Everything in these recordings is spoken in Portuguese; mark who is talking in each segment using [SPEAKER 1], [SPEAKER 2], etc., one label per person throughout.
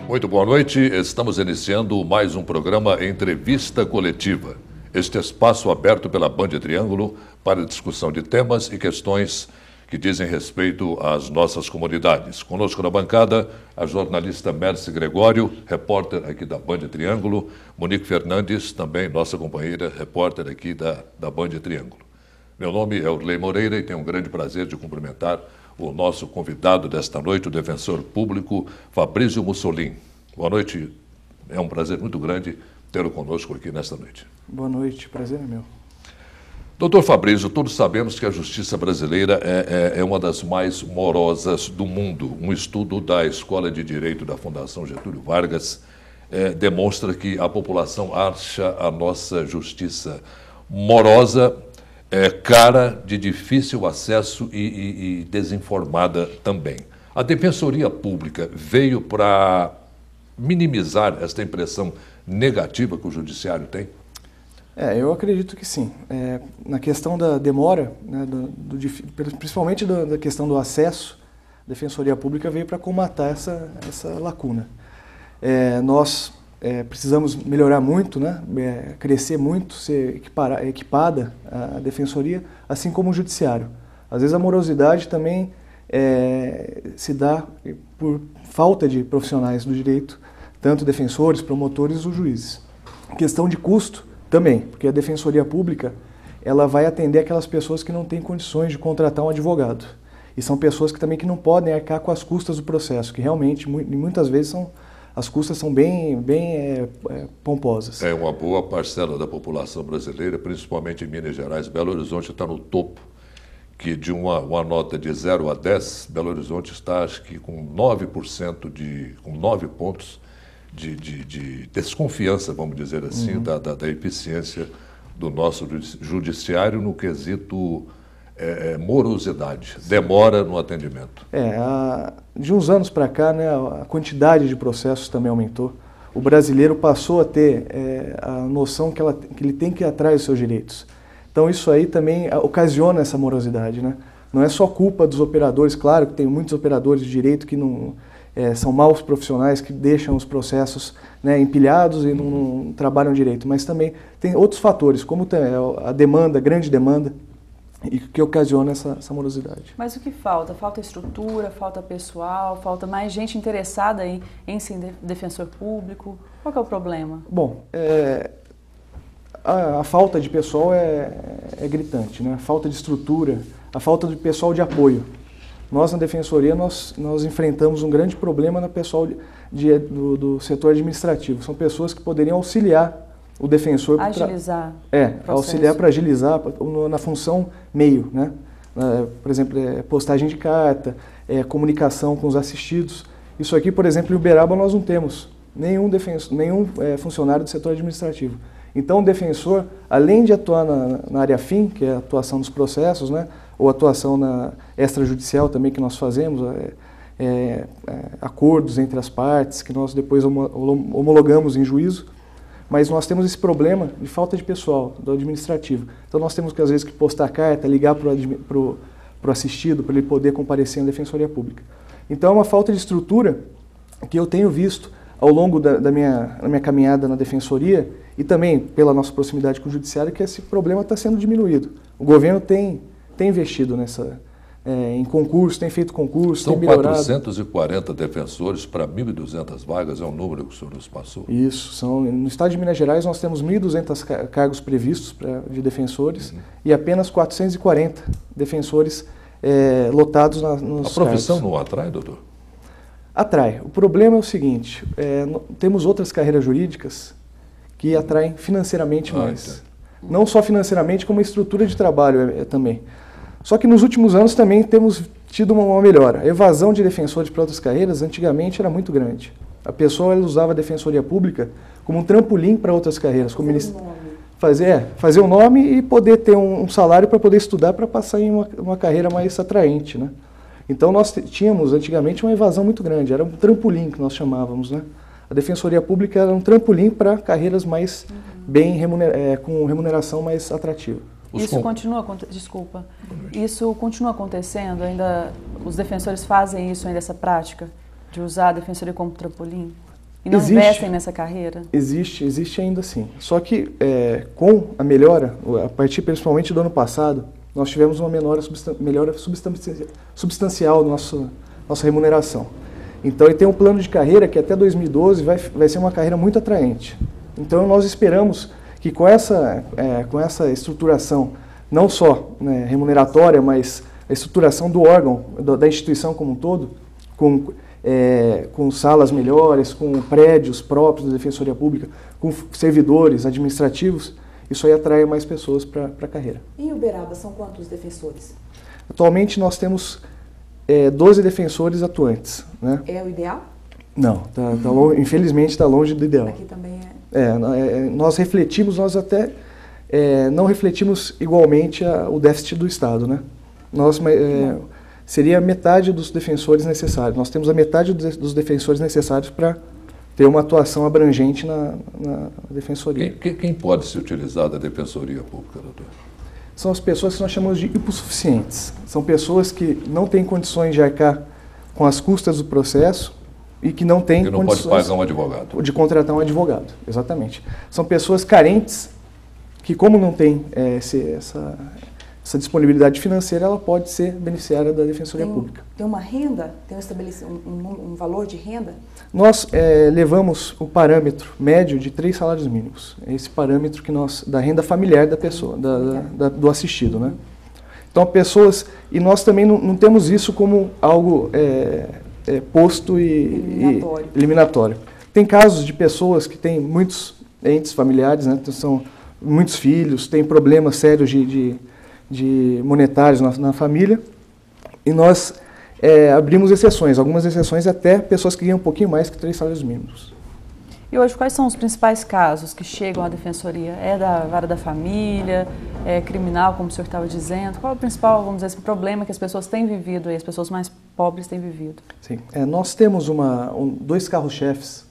[SPEAKER 1] Muito boa noite, estamos iniciando mais um programa Entrevista Coletiva. Este espaço aberto pela Band Triângulo para discussão de temas e questões que dizem respeito às nossas comunidades. Conosco na bancada, a jornalista Mércia Gregório, repórter aqui da Band Triângulo, Monique Fernandes, também nossa companheira, repórter aqui da Band Triângulo. Meu nome é Urley Moreira e tenho um grande prazer de cumprimentar o nosso convidado desta noite, o defensor público Fabrício Mussolini. Boa noite, é um prazer muito grande tê-lo conosco aqui nesta noite.
[SPEAKER 2] Boa noite, prazer é meu.
[SPEAKER 1] Doutor Fabrício, todos sabemos que a justiça brasileira é uma das mais morosas do mundo. Um estudo da Escola de Direito da Fundação Getúlio Vargas demonstra que a população acha a nossa justiça morosa, cara, de difícil acesso e desinformada também. A Defensoria Pública veio para minimizar esta impressão negativa que o Judiciário tem?
[SPEAKER 2] Eu acredito que sim. Na questão da demora, né, principalmente da questão do acesso, a Defensoria Pública veio para combater essa lacuna. Nós precisamos melhorar muito, né, crescer muito, ser equipada a Defensoria, assim como o Judiciário. Às vezes a morosidade também se dá por falta de profissionais do direito, tanto defensores, promotores ou juízes. Questão de custo também, porque a Defensoria Pública ela vai atender aquelas pessoas que não têm condições de contratar um advogado. E são pessoas que também não podem arcar com as custas do processo, que realmente, muitas vezes, as custas são bem pomposas.
[SPEAKER 1] Uma boa parcela da população brasileira, principalmente em Minas Gerais. Belo Horizonte está no topo, que de uma nota de 0 a 10, Belo Horizonte está, acho que, com 9%, com 9 pontos de desconfiança, vamos dizer assim, da eficiência do nosso judiciário no quesito morosidade, demora no atendimento.
[SPEAKER 2] De uns anos para cá, né, a quantidade de processos também aumentou. O brasileiro passou a ter a noção que ele tem que ir atrás dos seus direitos. Então isso aí também ocasiona essa morosidade, né? Não é só culpa dos operadores, claro que tem muitos operadores de direito que não são maus profissionais que deixam os processos, né, empilhados e não trabalham direito, mas também tem outros fatores, como a demanda, a grande demanda, e que ocasiona essa morosidade.
[SPEAKER 3] Mas o que falta? Falta estrutura, falta pessoal, falta mais gente interessada em ser defensor público? Qual que é o problema?
[SPEAKER 2] Bom, a falta de pessoal é gritante, né? A falta de estrutura, a falta de pessoal de apoio. Nós, na Defensoria, nós enfrentamos um grande problema no pessoal do setor administrativo. São pessoas que poderiam auxiliar o defensor...
[SPEAKER 3] Agilizar.
[SPEAKER 2] Auxiliar para agilizar na função meio, né? Por exemplo, postagem de carta, comunicação com os assistidos. Isso aqui, por exemplo, em Uberaba nós não temos nenhum funcionário do setor administrativo. Então o defensor, além de atuar na área fim, que é a atuação dos processos, né? Ou atuação na extrajudicial também que nós fazemos, acordos entre as partes, que nós depois homologamos em juízo, mas nós temos esse problema de falta de pessoal, do administrativo. Então nós temos que, às vezes, que postar carta, ligar para o assistido, para ele poder comparecer na Defensoria Pública. Então é uma falta de estrutura que eu tenho visto ao longo da minha caminhada na Defensoria e também pela nossa proximidade com o Judiciário, que esse problema está sendo diminuído. O governo tem investido em concursos, tem feito concursos,
[SPEAKER 1] São
[SPEAKER 2] tem melhorado.
[SPEAKER 1] 440 defensores para 1.200 vagas, é um número que o senhor nos passou?
[SPEAKER 2] Isso. No estado de Minas Gerais nós temos 1.200 cargos previstos de defensores e apenas 440 defensores lotados nos cargos.
[SPEAKER 1] A profissão não atrai, doutor?
[SPEAKER 2] Atrai. O problema é o seguinte, temos outras carreiras jurídicas que atraem financeiramente mais. Não só financeiramente, como a estrutura de trabalho também. Só que nos últimos anos também temos tido uma melhora. A evasão de defensores para outras carreiras antigamente era muito grande. A pessoa usava a Defensoria Pública como um trampolim para outras carreiras. Fazer um nome e poder ter um salário para poder estudar, para passar em uma carreira mais atraente, né? Então nós tínhamos antigamente uma evasão muito grande, era um trampolim que nós chamávamos, né? A Defensoria Pública era um trampolim para carreiras mais com remuneração mais atrativa.
[SPEAKER 3] Isso continua acontecendo? Ainda os defensores fazem isso ainda, essa prática de usar a defensoria como trampolim? e não investem nessa carreira?
[SPEAKER 2] Existe ainda sim. Só que com a melhora, a partir principalmente do ano passado, nós tivemos uma melhora substancial na nossa remuneração. Então, ele tem um plano de carreira que até 2012 vai ser uma carreira muito atraente. Então, nós esperamos que com essa estruturação, não só remuneratória, mas a estruturação do órgão, da instituição como um todo, com salas melhores, com prédios próprios da Defensoria Pública, com servidores administrativos, isso aí atrai mais pessoas para a carreira.
[SPEAKER 4] E em Uberaba são quantos defensores? Atualmente
[SPEAKER 2] nós temos 12 defensores atuantes. Né?
[SPEAKER 4] É o ideal?
[SPEAKER 2] Não, infelizmente está longe do ideal.
[SPEAKER 4] Aqui também
[SPEAKER 2] nós até não refletimos igualmente o déficit do Estado. Né? Seria metade dos defensores necessários. Nós temos a metade dos defensores necessários para ter uma atuação abrangente na Defensoria.
[SPEAKER 1] Quem pode se utilizar da Defensoria Pública, doutor?
[SPEAKER 2] São as pessoas que nós chamamos de hipossuficientes. São pessoas que não têm condições de arcar com as custas do processo e que não têm condições
[SPEAKER 1] pode pagar um advogado.
[SPEAKER 2] De contratar um advogado, exatamente. São pessoas carentes que, como não tem essa disponibilidade financeira, ela pode ser beneficiária da Defensoria Pública.
[SPEAKER 4] Tem uma renda? Tem um valor de renda?
[SPEAKER 2] Nós levamos o parâmetro médio de 3 salários mínimos. É esse parâmetro da renda familiar da pessoa, do assistido. Né? Então, e nós também não temos isso como algo posto e eliminatório. Tem casos de pessoas que têm muitos entes familiares, né? São muitos filhos, têm problemas sérios de monetários na família, e nós abrimos exceções, algumas exceções até pessoas que ganham um pouquinho mais que 3 salários mínimos.
[SPEAKER 3] E hoje, quais são os principais casos que chegam à Defensoria? É da vara da família, é criminal, como o senhor estava dizendo? Qual é o principal, vamos dizer, esse problema que as pessoas têm vivido, as pessoas mais pobres têm vivido?
[SPEAKER 2] Sim, nós temos 2 carros-chefes,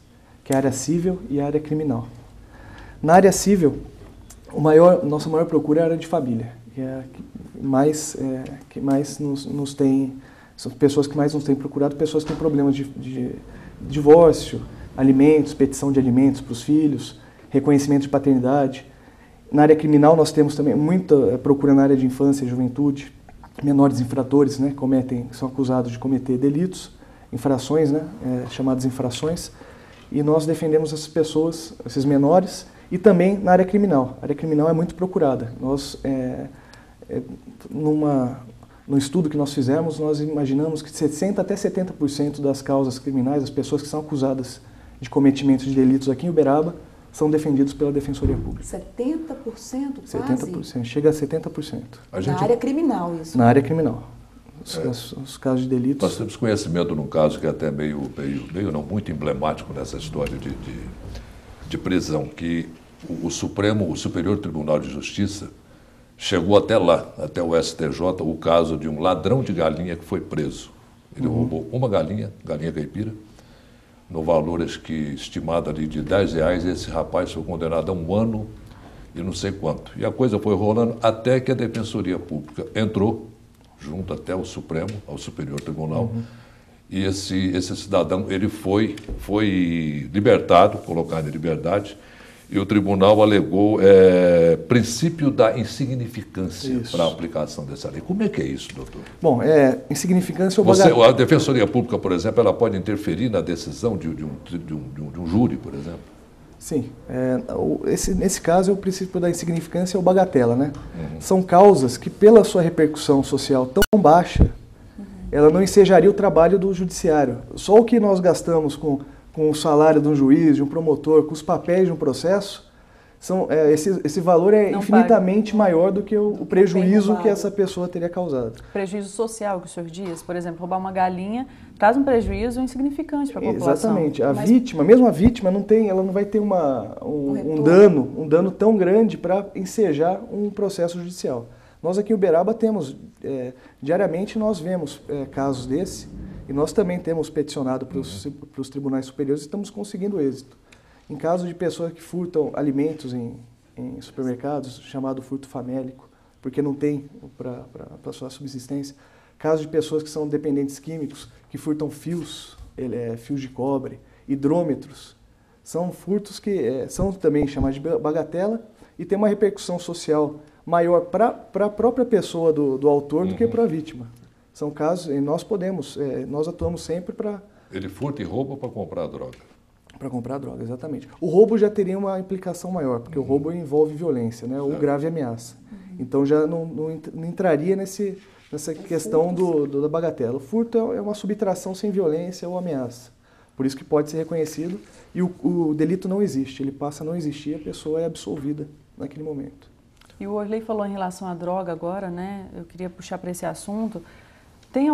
[SPEAKER 2] que é a área civil e a área criminal. Na área civil, nossa maior procura é a área de família, que é que mais nos tem, são pessoas que mais nos têm procurado, pessoas que têm problemas de divórcio, alimentos, petição de alimentos para os filhos, reconhecimento de paternidade. Na área criminal nós temos também muita procura na área de infância e juventude, menores infratores, né, são acusados de cometer delitos, infrações, né, chamadas infrações, e nós defendemos essas pessoas, esses menores, e também na área criminal. A área criminal é muito procurada. Nós, no estudo que nós fizemos, nós imaginamos que 60% até 70% das causas criminais, as pessoas que são acusadas de cometimento de delitos aqui em Uberaba, são defendidos pela Defensoria Pública.
[SPEAKER 4] 70% quase?
[SPEAKER 2] 70%, chega a 70%.
[SPEAKER 4] Na área criminal, isso?
[SPEAKER 2] Na área criminal. Os casos de delitos.
[SPEAKER 1] Nós temos conhecimento num caso que é até muito emblemático nessa história de prisão, que o Superior Tribunal de Justiça chegou até lá, até o STJ, o caso de um ladrão de galinha que foi preso. Ele roubou uma galinha caipira, no valor estimado ali de R$10, e esse rapaz foi condenado a 1 ano e não sei quanto. E a coisa foi rolando até que a Defensoria Pública entrou, junto até ao Supremo, ao Superior Tribunal, e esse cidadão ele foi libertado, colocado em liberdade, e o tribunal alegou princípio da insignificância para a aplicação dessa lei. Como é que é isso, doutor?
[SPEAKER 2] Bom, insignificância ou
[SPEAKER 1] A Defensoria Pública, por exemplo, ela pode interferir na decisão de um júri, por exemplo?
[SPEAKER 2] Sim. Nesse caso, o princípio da insignificância ou bagatela, né? São causas que, pela sua repercussão social tão baixa, ela não ensejaria o trabalho do judiciário. Só o que nós gastamos com o salário de um juiz, de um promotor, com os papéis de um processo, esse valor é infinitamente maior do que o prejuízo que essa pessoa teria causado.
[SPEAKER 3] Prejuízo social que o senhor diz, por exemplo, roubar uma galinha traz um prejuízo insignificante para a população.
[SPEAKER 2] Exatamente. Mesmo a vítima ela não vai ter um dano tão grande para ensejar um processo judicial. Nós aqui em Uberaba temos, diariamente nós vemos casos desse, e nós também temos peticionado para os tribunais superiores e estamos conseguindo êxito. Em caso de pessoas que furtam alimentos em supermercados, chamado furto famélico, porque não tem para sua subsistência. Caso de pessoas que são dependentes químicos, que furtam fios de cobre, hidrômetros, São furtos que são também chamados de bagatela e tem uma repercussão social maior para a própria pessoa do autor do que para a vítima. São casos, e nós atuamos sempre para...
[SPEAKER 1] Ele furta e rouba para comprar droga.
[SPEAKER 2] Para comprar droga, exatamente. O roubo já teria uma implicação maior, porque o roubo envolve violência, né, ou grave ameaça. Então já não entraria nessa questão da bagatela. O furto é uma subtração sem violência ou ameaça. Por isso que pode ser reconhecido e o delito não existe. Ele passa a não existir e a pessoa é absolvida naquele momento.
[SPEAKER 3] E o Orley falou em relação à droga agora, né? Eu queria puxar para esse assunto. Tem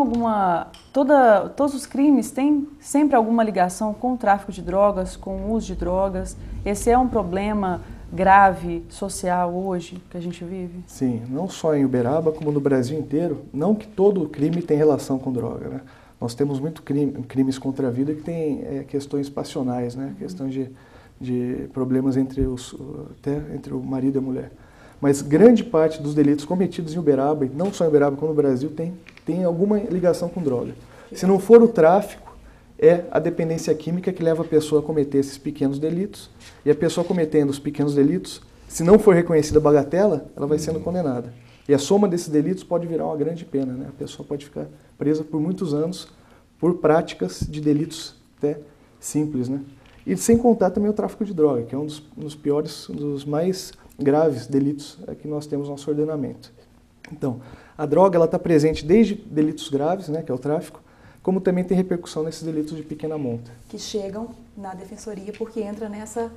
[SPEAKER 3] todos os crimes têm sempre alguma ligação com o tráfico de drogas, com o uso de drogas? Esse é um problema grave social hoje que a gente vive?
[SPEAKER 2] Sim, não só em Uberaba, como no Brasil inteiro. Não que todo crime tem relação com droga, né? Nós temos muito crimes contra a vida que tem questões passionais, né? Questões de problemas até entre o marido e a mulher. Mas grande parte dos delitos cometidos em Uberaba, e não só em Uberaba como no Brasil, tem alguma ligação com droga. Se não for o tráfico, é a dependência química que leva a pessoa a cometer esses pequenos delitos. E a pessoa cometendo os pequenos delitos, se não for reconhecida a bagatela, ela vai sendo condenada. E a soma desses delitos pode virar uma grande pena, né? A pessoa pode ficar presa por muitos anos por práticas de delitos até simples, né? E sem contar também o tráfico de droga, que é um dos piores, um dos mais graves delitos que nós temos no nosso ordenamento. Então, a droga ela está presente desde delitos graves, né, que é o tráfico, como também tem repercussão nesses delitos de pequena monta.
[SPEAKER 4] Que chegam na defensoria porque entra nessa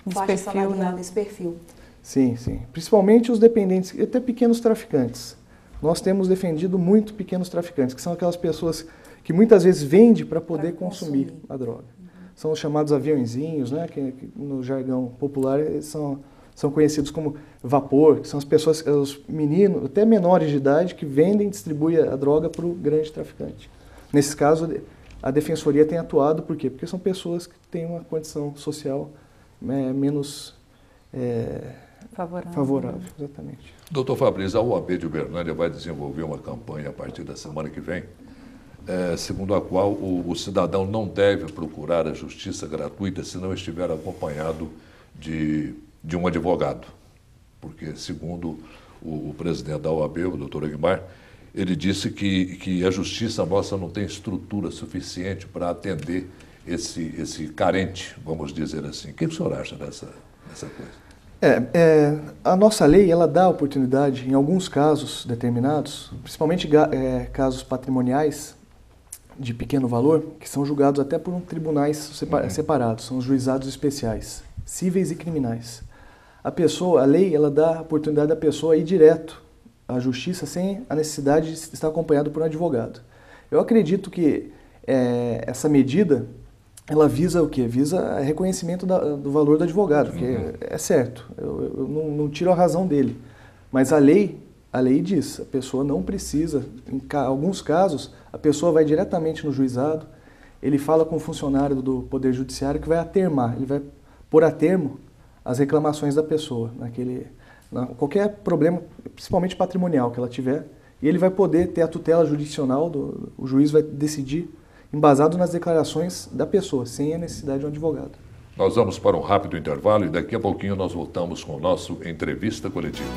[SPEAKER 4] faixa salarial, né? Nesse perfil.
[SPEAKER 2] Sim, sim. Principalmente os dependentes, até pequenos traficantes. Nós temos defendido muito pequenos traficantes, que são aquelas pessoas que muitas vezes vendem para poder consumir a droga. São os chamados aviãozinhos, né, que no jargão popular são conhecidos como vapor, que são as pessoas, os meninos, até menores de idade, que vendem e distribuem a droga para o grande traficante. Nesse caso, a Defensoria tem atuado, por quê? Porque são pessoas que têm uma condição social menos favorável. Exatamente.
[SPEAKER 1] Doutor Fabrício, a OAB de Uberlândia vai desenvolver uma campanha a partir da semana que vem, segundo a qual o cidadão não deve procurar a justiça gratuita se não estiver acompanhado de um advogado. Porque, segundo o presidente da OAB, o doutor Aguimar, ele disse que a justiça nossa não tem estrutura suficiente para atender esse carente, vamos dizer assim. O que o senhor acha dessa coisa?
[SPEAKER 2] A nossa lei ela dá oportunidade, em alguns casos determinados, principalmente casos patrimoniais de pequeno valor, que são julgados até por tribunais separados, são os juizados especiais, cíveis e criminais. A lei ela dá a oportunidade da pessoa ir direto à justiça sem a necessidade de estar acompanhado por um advogado. Eu acredito que essa medida ela visa o quê? Visa reconhecimento do valor do advogado, que é certo, eu não tiro a razão dele. Mas a lei diz, a pessoa não precisa, em alguns casos, a pessoa vai diretamente no juizado, ele fala com o funcionário do Poder Judiciário que vai atermar, ele vai pôr a termo as reclamações da pessoa, qualquer problema, principalmente patrimonial que ela tiver, e ele vai poder ter a tutela jurisdicional, o juiz vai decidir embasado nas declarações da pessoa, sem a necessidade de um advogado.
[SPEAKER 1] Nós vamos para um rápido intervalo e daqui a pouquinho nós voltamos com o nosso Entrevista Coletiva.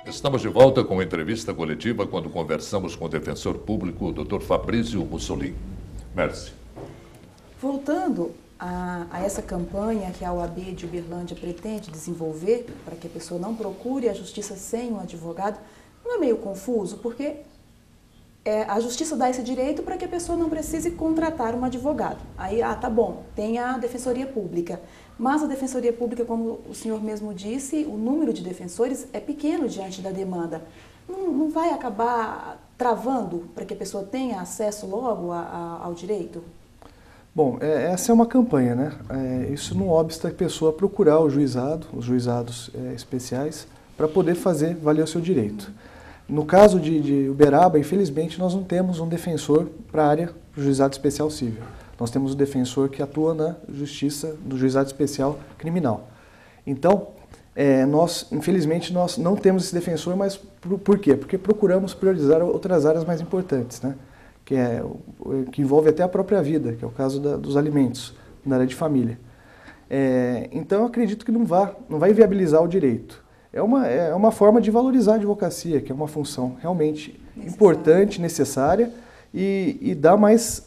[SPEAKER 1] Estamos de volta com a entrevista coletiva quando conversamos com o defensor público, o Dr. Fabrício Mussolini. Merci.
[SPEAKER 4] Voltando a essa campanha que a OAB de Uberlândia pretende desenvolver para que a pessoa não procure a justiça sem um advogado, não é meio confuso? Porque a justiça dá esse direito para que a pessoa não precise contratar um advogado. Aí, tá bom, tem a Defensoria Pública. Mas a Defensoria Pública, como o senhor mesmo disse, o número de defensores é pequeno diante da demanda. não vai acabar travando para que a pessoa tenha acesso logo ao direito?
[SPEAKER 2] Bom, essa é uma campanha, né? Isso não obsta a pessoa procurar o juizado, os juizados especiais, para poder fazer valer o seu direito. No caso de Uberaba, infelizmente, nós não temos um defensor para a área do juizado especial civil. Nós temos um defensor que atua na justiça do juizado especial criminal. Então, infelizmente, nós não temos esse defensor, mas por quê? Porque procuramos priorizar outras áreas mais importantes, né? Que envolve até a própria vida, que é o caso dos alimentos, na área de família. Então, eu acredito que não vai inviabilizar o direito. É uma forma de valorizar a advocacia, que é uma função realmente importante, necessária, e dá mais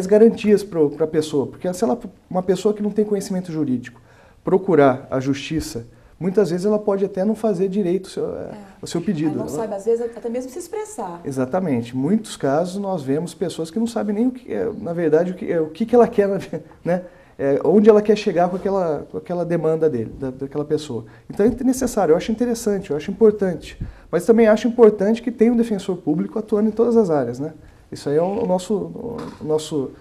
[SPEAKER 2] garantias para a pessoa. Porque se uma pessoa que não tem conhecimento jurídico procurar a justiça, muitas vezes ela pode até não fazer direito o seu pedido.
[SPEAKER 4] Ela não sabe, às vezes, até mesmo se expressar.
[SPEAKER 2] Exatamente. Em muitos casos nós vemos pessoas que não sabem nem na verdade, o que ela quer, né? Onde ela quer chegar com aquela demanda daquela pessoa. Então é necessário, eu acho interessante, eu acho importante. Mas também acho importante que tenha um defensor público atuando em todas as áreas, né? Isso aí é o nosso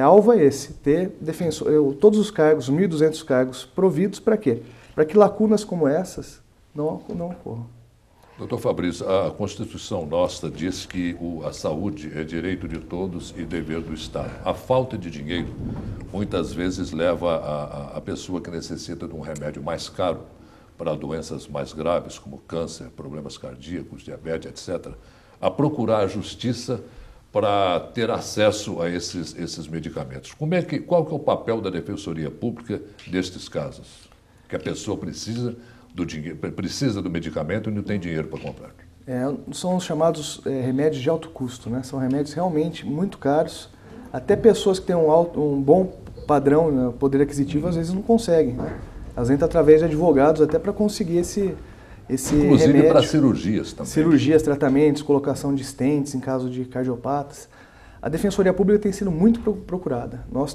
[SPEAKER 2] alvo é esse, ter defensor, todos os cargos, 1.200 cargos providos para quê? Para que lacunas como essas não ocorram.
[SPEAKER 1] Doutor Fabrício, a Constituição nossa diz que a saúde é direito de todos e dever do Estado. A falta de dinheiro muitas vezes leva a pessoa que necessita de um remédio mais caro para doenças mais graves, como câncer, problemas cardíacos, diabetes, etc., a procurar a justiça para ter acesso a esses medicamentos. Qual que é o papel da Defensoria Pública destes casos? Que a pessoa precisa do dinheiro, precisa do medicamento e não tem dinheiro para comprar.
[SPEAKER 2] São os chamados remédios de alto custo, né? São remédios realmente muito caros. Até pessoas que têm um bom padrão, né, poder aquisitivo, às vezes não conseguem, né? Elas entram através de advogados até para conseguir esse
[SPEAKER 1] inclusive
[SPEAKER 2] remédio.
[SPEAKER 1] Para cirurgias também.
[SPEAKER 2] Cirurgias, tratamentos, colocação de stents em caso de cardiopatas. A Defensoria Pública tem sido muito procurada. Nós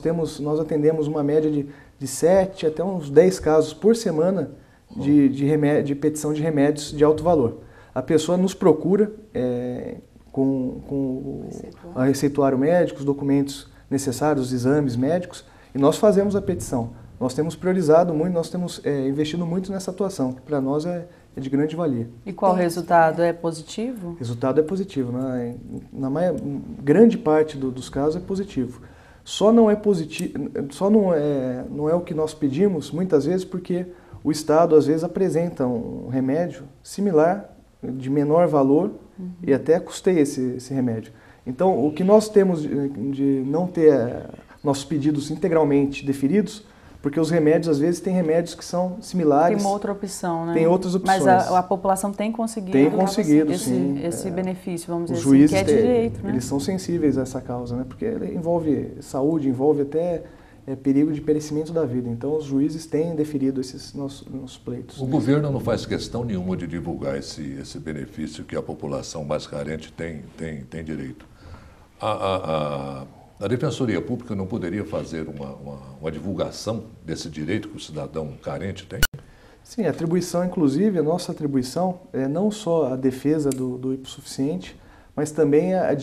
[SPEAKER 2] atendemos uma média de 7 até uns 10 casos por semana de petição de remédios de alto valor. A pessoa nos procura com a receituário médico, os documentos necessários, os exames médicos, e nós fazemos a petição. Nós temos priorizado muito, nós temos investido muito nessa atuação, que para nós é de grande valia.
[SPEAKER 3] E qual o resultado? É positivo?
[SPEAKER 2] O resultado é positivo. Na grande parte dos casos é positivo. Só não é positivo, não é o que nós pedimos, muitas vezes, porque o Estado, às vezes, apresenta um remédio similar, de menor valor, e até custeia esse remédio. Então, o que nós temos de não ter nossos pedidos integralmente deferidos, porque os remédios, às vezes, tem remédios que são similares.
[SPEAKER 3] Tem uma outra opção, né?
[SPEAKER 2] Tem outras opções.
[SPEAKER 3] Mas a população tem conseguido, esse benefício, vamos dizer assim, que é direito, né?
[SPEAKER 2] Eles são sensíveis a essa causa, né? Porque envolve saúde, envolve até perigo de perecimento da vida. Então, os juízes têm deferido esses nossos pleitos.
[SPEAKER 1] O governo não faz questão nenhuma de divulgar esse benefício que a população mais carente tem direito. A Defensoria Pública não poderia fazer uma divulgação desse direito que o cidadão carente tem?
[SPEAKER 2] Sim, a atribuição, inclusive, a nossa atribuição é não só a defesa do hipossuficiente, mas também a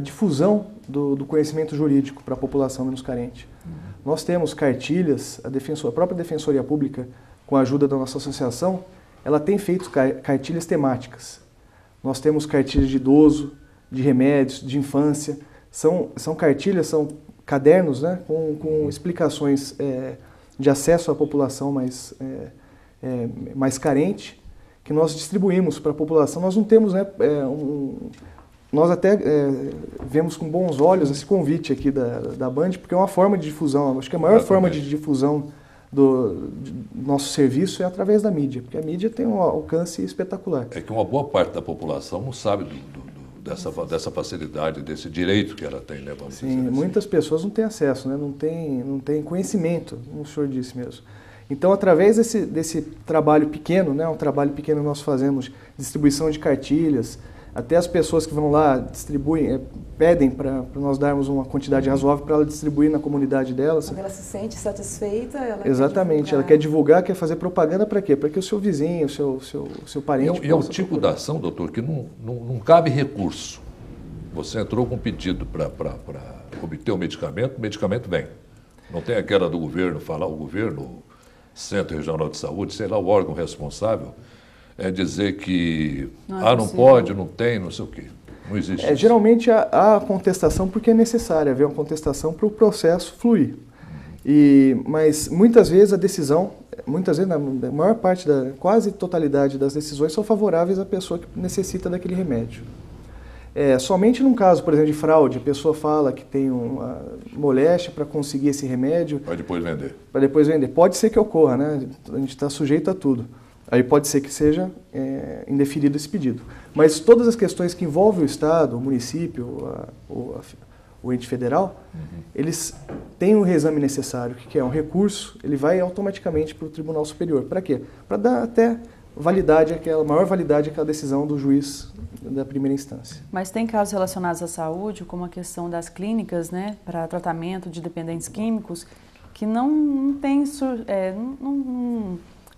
[SPEAKER 2] difusão do conhecimento jurídico para a população menos carente. Nós temos cartilhas, a própria Defensoria Pública, com a ajuda da nossa associação, ela tem feito cartilhas temáticas. Nós temos cartilhas de idoso, de remédios, de infância. São cartilhas, são cadernos, né, com explicações de acesso à população mais carente, que nós distribuímos para a população. Nós não temos, né, nós até vemos com bons olhos esse convite aqui da Band, porque é uma forma de difusão, acho que a maior forma de difusão do nosso serviço é através da mídia, porque a mídia tem um alcance espetacular.
[SPEAKER 1] É que uma boa parte da população não sabe dessa facilidade, desse direito que ela tem, né? Vamos dizer assim.
[SPEAKER 2] Muitas pessoas não têm acesso, né? Não têm conhecimento, como o senhor disse mesmo. Então, através desse trabalho pequeno, né? Um trabalho pequeno que nós fazemos, distribuição de cartilhas, Até as pessoas que vão lá distribuem, pedem para nós darmos uma quantidade razoável para ela distribuir na comunidade delas.
[SPEAKER 4] Quando ela se sente satisfeita, ela
[SPEAKER 2] Exatamente, ela quer divulgar, quer fazer propaganda para quê? Para que o seu vizinho, o seu parente...
[SPEAKER 1] E é um tipo de ação, doutor, que não cabe recurso. Você entrou com um pedido para obter o medicamento vem. Não tem aquela do governo, falar o governo, Centro Regional de Saúde, sei lá, o órgão responsável, dizer que não pode, não tem, não sei o quê. Não existe isso.
[SPEAKER 2] Geralmente há contestação porque é necessário haver uma contestação para o processo fluir. Mas muitas vezes a decisão, na maior parte, quase totalidade das decisões são favoráveis à pessoa que necessita daquele remédio. Somente num caso, por exemplo, de fraude, a pessoa fala que tem uma moléstia para conseguir esse remédio.
[SPEAKER 1] Para depois vender.
[SPEAKER 2] Para depois vender. Pode ser que ocorra, né? A gente está sujeito a tudo. Aí pode ser que seja indeferido esse pedido. Mas todas as questões que envolvem o Estado, o município, o ente federal, eles têm o reexame necessário, que é um recurso, ele vai automaticamente para o Tribunal Superior. Para quê? Para dar até maior validade àquela decisão do juiz da primeira instância.
[SPEAKER 3] Mas tem casos relacionados à saúde, como a questão das clínicas, né, para tratamento de dependentes químicos, que não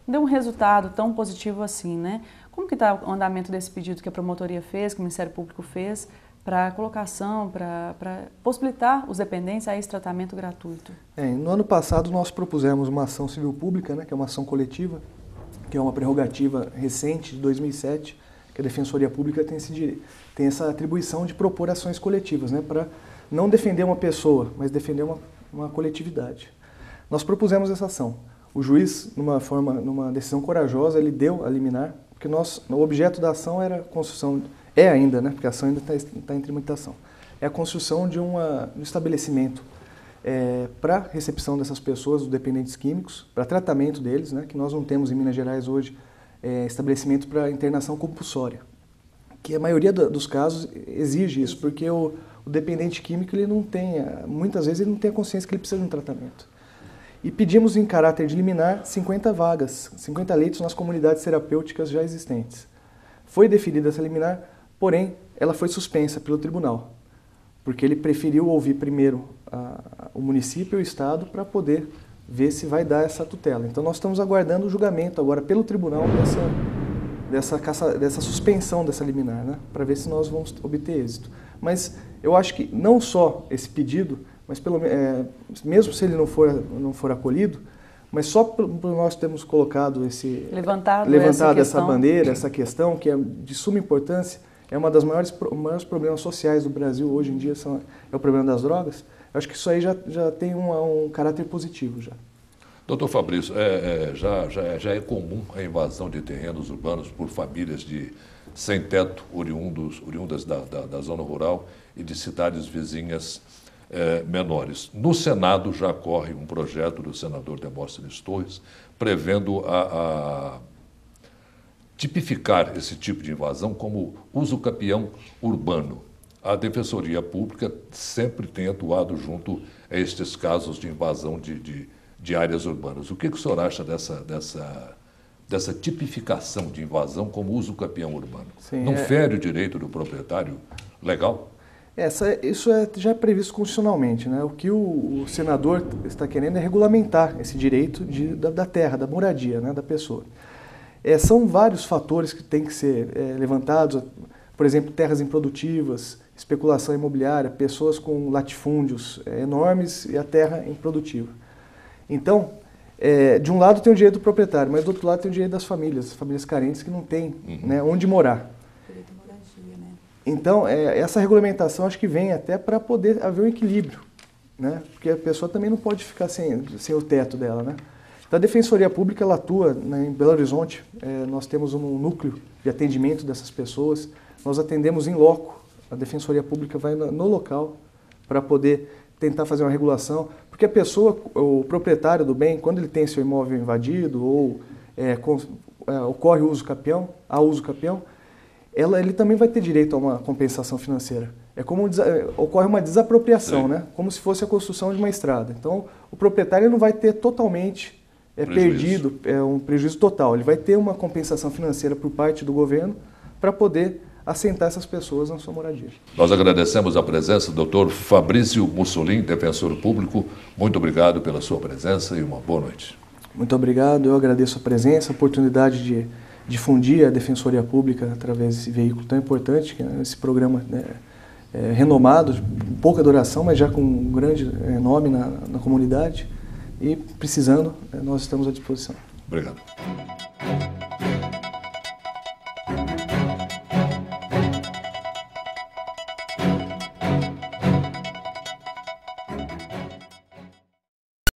[SPEAKER 3] deu um resultado tão positivo assim, né? Como que está o andamento desse pedido que a promotoria fez, que o Ministério Público fez, para colocação, para possibilitar os dependentes a esse tratamento gratuito?
[SPEAKER 2] No ano passado nós propusemos uma ação civil pública, né, que é uma ação coletiva, que é uma prerrogativa recente de 2007, que a Defensoria Pública tem essa atribuição de propor ações coletivas, né, para não defender uma pessoa, mas defender uma coletividade. Nós propusemos essa ação. O juiz, numa decisão corajosa, ele deu a liminar, porque o objeto da ação era a construção, ainda, né, porque a ação ainda está em tramitação, é a construção de um estabelecimento para recepção dessas pessoas, dos dependentes químicos, para tratamento deles, né, que nós não temos em Minas Gerais hoje estabelecimento para internação compulsória, que a maioria dos casos exige isso, porque o dependente químico, ele não tem, muitas vezes ele não tem a consciência que ele precisa de um tratamento. E pedimos em caráter de liminar 50 vagas, 50 leitos nas comunidades terapêuticas já existentes. Foi deferida essa liminar, porém ela foi suspensa pelo tribunal, porque ele preferiu ouvir primeiro o município e o Estado para poder ver se vai dar essa tutela. Então nós estamos aguardando o julgamento agora pelo tribunal dessa suspensão dessa liminar, né, para ver se nós vamos obter êxito. Mas eu acho que não só esse pedido, mas mesmo se ele não for acolhido, mas só por nós termos colocado levantado essa bandeira, essa questão que é de suma importância, é uma das maiores problemas sociais do Brasil hoje em dia, é o problema das drogas. Eu acho que isso aí já tem um caráter positivo já.
[SPEAKER 1] Doutor Fabrício, já é comum a invasão de terrenos urbanos por famílias de sem teto, oriundas da zona rural e de cidades vizinhas menores. No Senado já corre um projeto do senador Demóstenes Torres prevendo tipificar esse tipo de invasão como uso capião urbano. A Defensoria Pública sempre tem atuado junto a estes casos de invasão de áreas urbanas. O que o senhor acha dessa tipificação de invasão como uso capião urbano? Sim, não fere o direito do proprietário legal?
[SPEAKER 2] Isso já é previsto constitucionalmente, né? O que o senador está querendo é regulamentar esse direito da terra, da moradia, né, da pessoa. São vários fatores que têm que ser levantados, por exemplo, terras improdutivas, especulação imobiliária, pessoas com latifúndios enormes e a terra improdutiva. Então, de um lado tem o direito do proprietário, mas do outro lado tem o direito das famílias carentes que não têm né, onde morar. Então, essa regulamentação acho que vem até para poder haver um equilíbrio, né? Porque a pessoa também não pode ficar sem o teto dela, né? Então, a Defensoria Pública ela atua, né, em Belo Horizonte, nós temos um núcleo de atendimento dessas pessoas, nós atendemos em loco, a Defensoria Pública vai no local para poder tentar fazer uma regulação, porque a pessoa, o proprietário do bem, quando ele tem seu imóvel invadido ou ocorre uso capião, ele também vai ter direito a uma compensação financeira. É como ocorre uma desapropriação, né? Como se fosse a construção de uma estrada. Então, o proprietário não vai ter totalmente perdido, um prejuízo total. Ele vai ter uma compensação financeira por parte do governo para poder assentar essas pessoas na sua moradia.
[SPEAKER 1] Nós agradecemos a presença do Dr. Fabrício Mussolini, defensor público. Muito obrigado pela sua presença e uma boa noite.
[SPEAKER 2] Muito obrigado, eu agradeço a presença, a oportunidade de difundir a Defensoria Pública através desse veículo tão importante, que é esse programa, né, renomado, de pouca duração, mas já com um grande nome na comunidade, e precisando, nós estamos à disposição.
[SPEAKER 1] Obrigado.